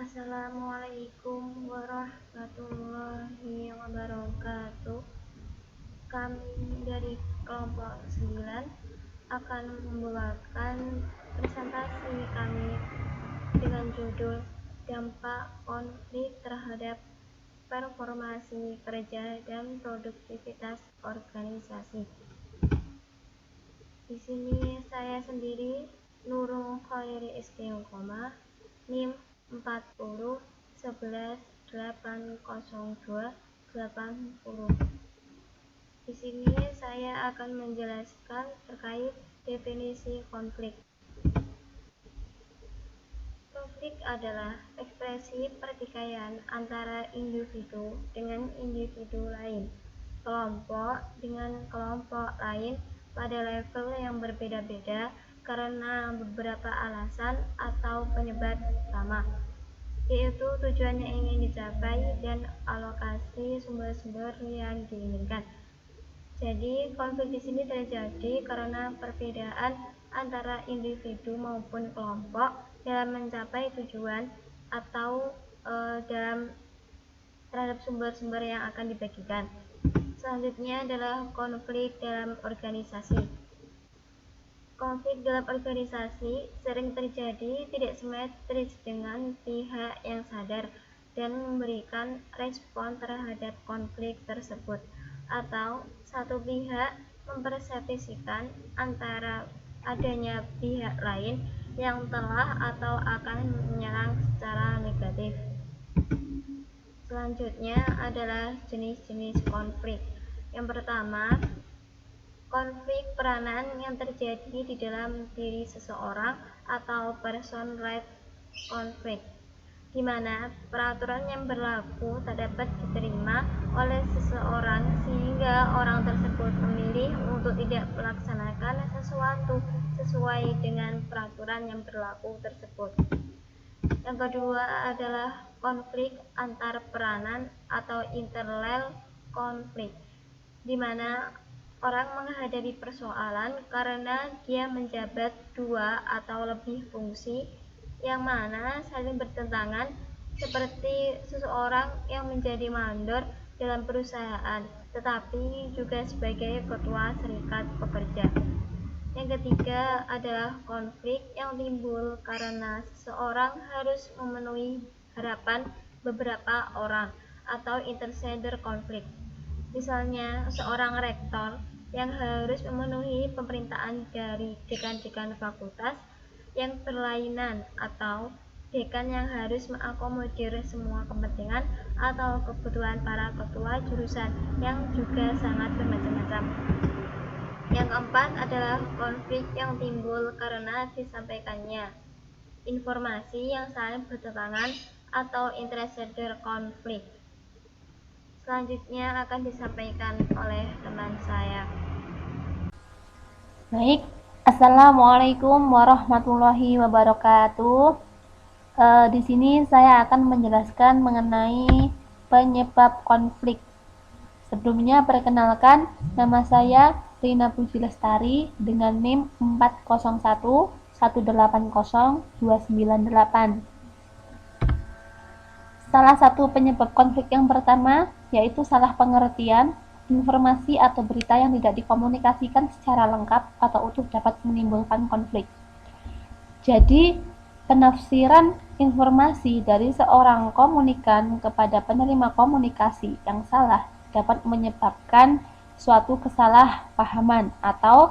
Assalamualaikum warahmatullahi wabarakatuh. Kami dari kelompok 9 akan membawakan presentasi kami dengan judul Dampak Konflik Terhadap Performasi Kerja dan Produktivitas Organisasi. Di sini saya sendiri, Nurul Khairi Istiqomah, NIM 40 11 802 80. Di sini saya akan menjelaskan terkait definisi konflik. Konflik adalah ekspresi pertikaian antara individu dengan individu lain, kelompok dengan kelompok lain pada level yang berbeda-beda karena beberapa alasan atau penyebab utama, yaitu tujuan yang ingin dicapai dan alokasi sumber-sumber yang diinginkan. Jadi, konflik di sini terjadi karena perbedaan antara individu maupun kelompok dalam mencapai tujuan atau terhadap sumber-sumber yang akan dibagikan. Selanjutnya adalah konflik dalam organisasi. Konflik dalam organisasi sering terjadi tidak simetris dengan pihak yang sadar dan memberikan respon terhadap konflik tersebut, atau satu pihak mempersepsikan antara adanya pihak lain yang telah atau akan menyerang secara negatif. Selanjutnya adalah jenis-jenis konflik. Yang pertama, konflik peranan yang terjadi di dalam diri seseorang atau person-right konflik, di mana peraturan yang berlaku tak dapat diterima oleh seseorang sehingga orang tersebut memilih untuk tidak melaksanakan sesuatu sesuai dengan peraturan yang berlaku tersebut. Yang kedua adalah konflik antar peranan atau interrel konflik, di mana orang menghadapi persoalan karena dia menjabat dua atau lebih fungsi yang mana saling bertentangan, seperti seseorang yang menjadi mandor dalam perusahaan tetapi juga sebagai ketua serikat pekerja. Yang ketiga adalah konflik yang timbul karena seseorang harus memenuhi harapan beberapa orang atau interceder konflik. Misalnya, seorang rektor yang harus memenuhi pemerintahan dari dekan-dekan fakultas yang berlainan, atau dekan yang harus mengakomodir semua kepentingan atau kebutuhan para ketua jurusan yang juga sangat bermacam-macam. Yang keempat adalah konflik yang timbul karena disampaikannya informasi yang saling bertentangan atau interceder konflik. Selanjutnya akan disampaikan oleh teman saya. Baik, Assalamualaikum warahmatullahi wabarakatuh. Di sini saya akan menjelaskan mengenai penyebab konflik. Sebelumnya perkenalkan, nama saya Rina Puji Lestari dengan NIM 401 180 298. Salah satu penyebab konflik yang pertama yaitu salah pengertian informasi atau berita yang tidak dikomunikasikan secara lengkap atau utuh dapat menimbulkan konflik. Jadi, penafsiran informasi dari seorang komunikan kepada penerima komunikasi yang salah dapat menyebabkan suatu kesalahpahaman atau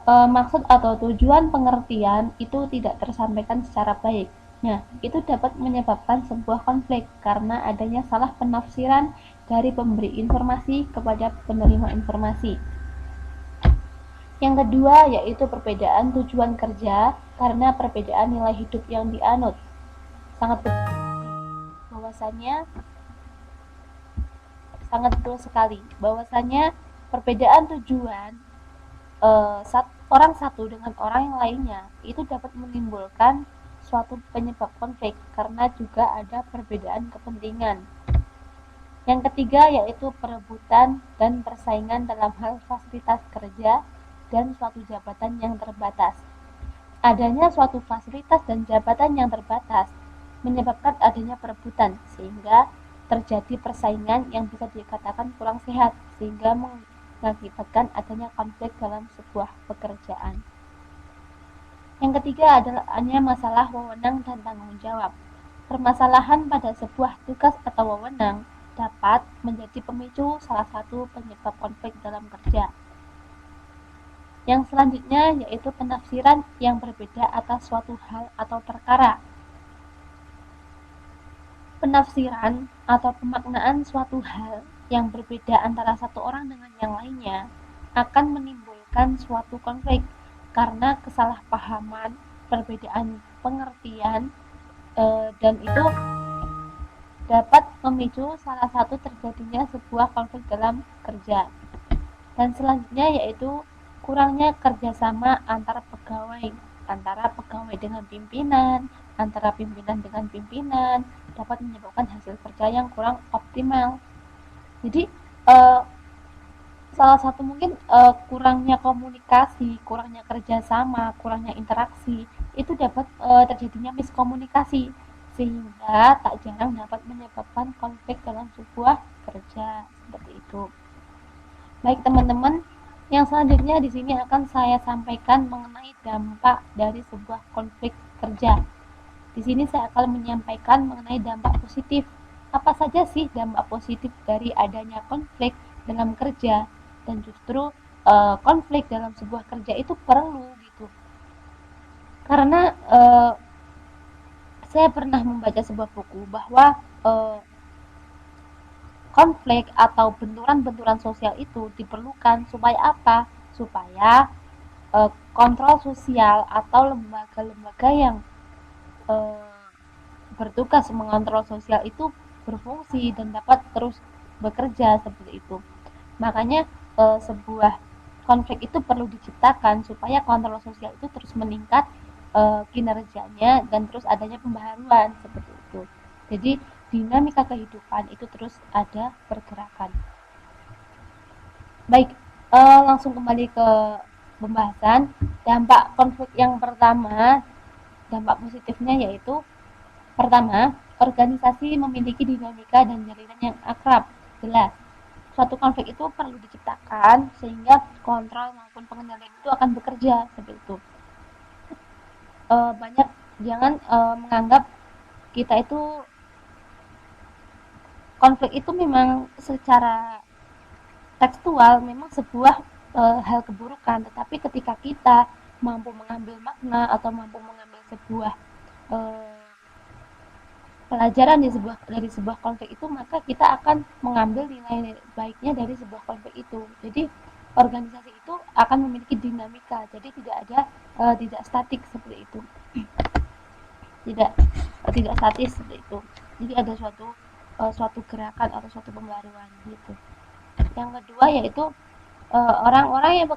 maksud atau tujuan pengertian itu tidak tersampaikan secara baik. Nah, itu dapat menyebabkan sebuah konflik karena adanya salah penafsiran dari pemberi informasi kepada penerima informasi. Yang kedua yaitu perbedaan tujuan kerja karena perbedaan nilai hidup yang dianut. Sangat betul sekali bahwasanya perbedaan tujuan orang satu dengan orang yang lainnya itu dapat menimbulkan suatu penyebab konflik karena juga ada perbedaan kepentingan. Yang ketiga yaitu perebutan dan persaingan dalam hal fasilitas kerja dan suatu jabatan yang terbatas. Adanya suatu fasilitas dan jabatan yang terbatas menyebabkan adanya perebutan sehingga terjadi persaingan yang bisa dikatakan kurang sehat sehingga mengakibatkan adanya konflik dalam sebuah pekerjaan. Yang ketiga adalah hanya masalah wewenang dan tanggung jawab. Permasalahan pada sebuah tugas atau wewenang dapat menjadi pemicu salah satu penyebab konflik dalam kerja. Yang selanjutnya yaitu penafsiran yang berbeda atas suatu hal atau perkara. Penafsiran atau pemaknaan suatu hal yang berbeda antara satu orang dengan yang lainnya akan menimbulkan suatu konflik karena kesalahpahaman, perbedaan pengertian, dan itu dapat memicu salah satu terjadinya sebuah konflik dalam kerja. Dan selanjutnya yaitu kurangnya kerjasama antara pegawai dengan pimpinan, antara pimpinan dengan pimpinan dapat menyebabkan hasil kerja yang kurang optimal. Jadi salah satu mungkin kurangnya komunikasi, kurangnya kerjasama, kurangnya interaksi itu dapat terjadinya miskomunikasi sehingga tak jarang dapat menyebabkan konflik dalam sebuah kerja seperti itu. Baik teman-teman, yang selanjutnya di sini akan saya sampaikan mengenai dampak dari sebuah konflik kerja. Di sini saya akan menyampaikan mengenai dampak positif. Apa saja sih dampak positif dari adanya konflik dalam kerja? Dan justru konflik dalam sebuah kerja itu perlu gitu. Karena saya pernah membaca sebuah buku bahwa konflik atau benturan-benturan sosial itu diperlukan supaya apa? Supaya kontrol sosial atau lembaga-lembaga yang bertugas mengontrol sosial itu berfungsi dan dapat terus bekerja seperti itu. Makanya sebuah konflik itu perlu diciptakan supaya kontrol sosial itu terus meningkat kinerjanya dan terus adanya pembaharuan seperti itu. Jadi dinamika kehidupan itu terus ada pergerakan. Baik, langsung kembali ke pembahasan. Dampak konflik yang pertama, dampak positifnya yaitu pertama, organisasi memiliki dinamika dan jaringan yang akrab, jelas. Suatu konflik itu perlu diciptakan sehingga kontrol maupun pengendalian itu akan bekerja seperti itu. Banyak jangan menganggap kita itu konflik itu memang secara tekstual memang sebuah hal keburukan, tetapi ketika kita mampu mengambil makna atau mampu mengambil sebuah pelajaran dari sebuah konflik itu, maka kita akan mengambil nilai baiknya dari sebuah konflik itu. Jadi organisasi itu akan memiliki dinamika, jadi tidak statik seperti itu, tidak statis seperti itu. Jadi ada suatu gerakan atau suatu pembaruan gitu. Yang kedua yaitu orang-orang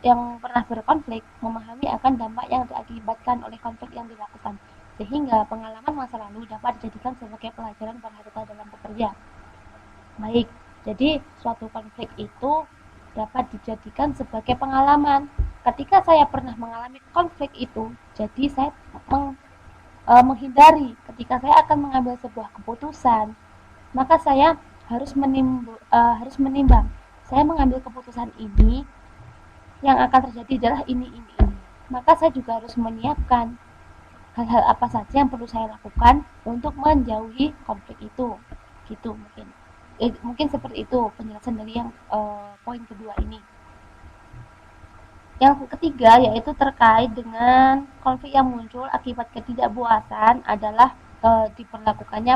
yang pernah berkonflik memahami akan dampak yang diakibatkan oleh konflik yang dilakukan, sehingga pengalaman masa lalu dapat dijadikan sebagai pelajaran berharga dalam bekerja. Baik, jadi suatu konflik itu dapat dijadikan sebagai pengalaman. Ketika saya pernah mengalami konflik itu, jadi saya menghindari ketika saya akan mengambil sebuah keputusan, maka saya harus menimbang. Saya mengambil keputusan ini, yang akan terjadi adalah ini. Maka saya juga harus menyiapkan hal-hal apa saja yang perlu saya lakukan untuk menjauhi konflik itu. Gitu mungkin seperti itu penjelasan dari yang poin kedua ini. Yang ketiga yaitu terkait dengan konflik yang muncul akibat ketidakpuasan adalah diperlakukannya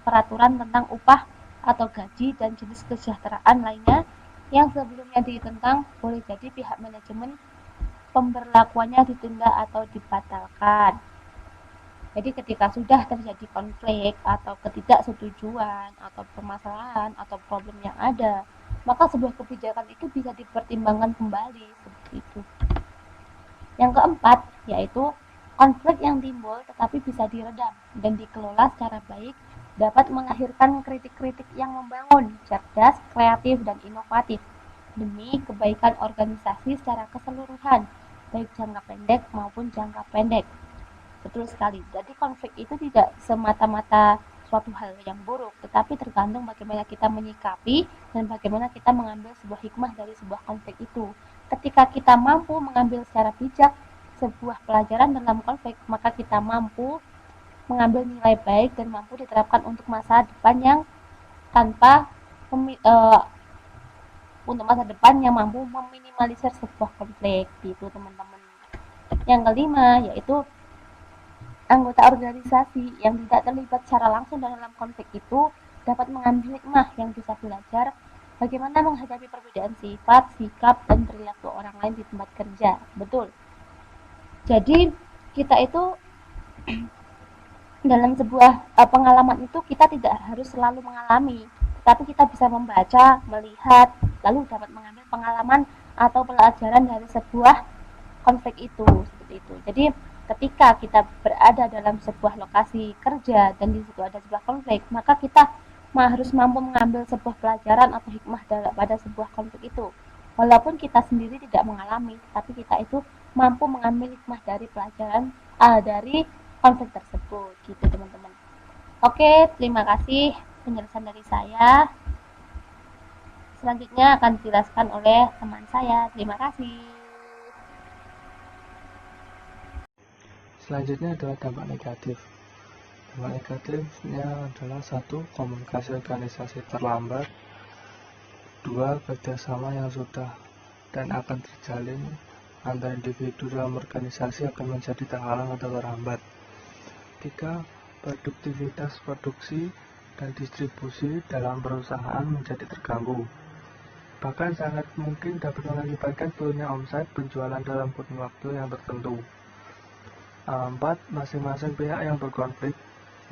peraturan tentang upah atau gaji dan jenis kesejahteraan lainnya yang sebelumnya ditentang. Boleh jadi pihak manajemen pemberlakuannya ditunda atau dibatalkan. Jadi ketika sudah terjadi konflik atau ketidaksetujuan atau permasalahan atau problem yang ada, maka sebuah kebijakan itu bisa dipertimbangkan kembali seperti itu. Yang keempat yaitu konflik yang timbul tetapi bisa diredam dan dikelola secara baik dapat melahirkan kritik-kritik yang membangun, cerdas, kreatif, dan inovatif demi kebaikan organisasi secara keseluruhan, baik jangka pendek maupun jangka pendek. Betul sekali. Jadi konflik itu tidak semata-mata suatu hal yang buruk, tetapi tergantung bagaimana kita menyikapi dan bagaimana kita mengambil sebuah hikmah dari sebuah konflik itu. Ketika kita mampu mengambil secara bijak sebuah pelajaran dalam konflik, maka kita mampu mengambil nilai baik dan mampu diterapkan untuk masa depan yang tanpa untuk masa depan yang mampu meminimalisir sebuah konflik gitu teman-teman. Yang kelima yaitu anggota organisasi yang tidak terlibat secara langsung dalam konflik itu dapat mengambil hikmah yang bisa belajar bagaimana menghadapi perbedaan sifat, sikap, dan perilaku orang lain di tempat kerja. Betul. Jadi kita itu dalam sebuah pengalaman itu kita tidak harus selalu mengalami, tetapi kita bisa membaca, melihat, lalu dapat mengambil pengalaman atau pelajaran dari sebuah konflik itu, seperti itu. Jadi ketika kita berada dalam sebuah lokasi kerja dan di situ ada sebuah konflik, maka kita harus mampu mengambil sebuah pelajaran atau hikmah pada sebuah konflik itu. Walaupun kita sendiri tidak mengalami, tapi kita itu mampu mengambil hikmah dari pelajaran dari konflik tersebut, gitu teman-teman. Oke, terima kasih penjelasan dari saya. Selanjutnya akan dijelaskan oleh teman saya. Terima kasih. Selanjutnya adalah dampak negatif. Dampak negatifnya adalah 1. Komunikasi organisasi terlambat. 2. Kerjasama yang sudah dan akan terjalin antara individu dalam organisasi akan menjadi terhalang atau terhambat. 3. Produktivitas produksi dan distribusi dalam perusahaan menjadi terganggu. Bahkan sangat mungkin dapat mengakibatkan turunnya omset penjualan dalam kurun waktu yang tertentu. 4. Masing-masing pihak yang berkonflik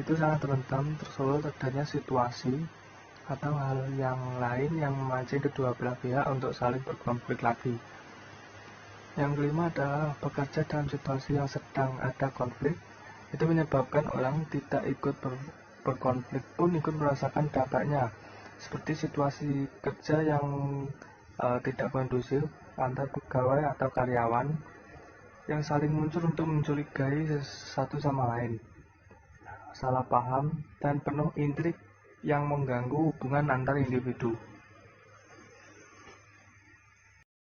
itu sangat rentan tersulut adanya situasi atau hal yang lain yang memancing kedua belah pihak untuk saling berkonflik lagi. Yang kelima adalah bekerja dalam situasi yang sedang ada konflik itu menyebabkan orang tidak ikut berkonflik pun ikut merasakan dampaknya, seperti situasi kerja yang tidak kondusif antar pegawai atau karyawan yang saling muncul untuk mencurigai satu sama lain, salah paham, dan penuh intrik yang mengganggu hubungan antar individu.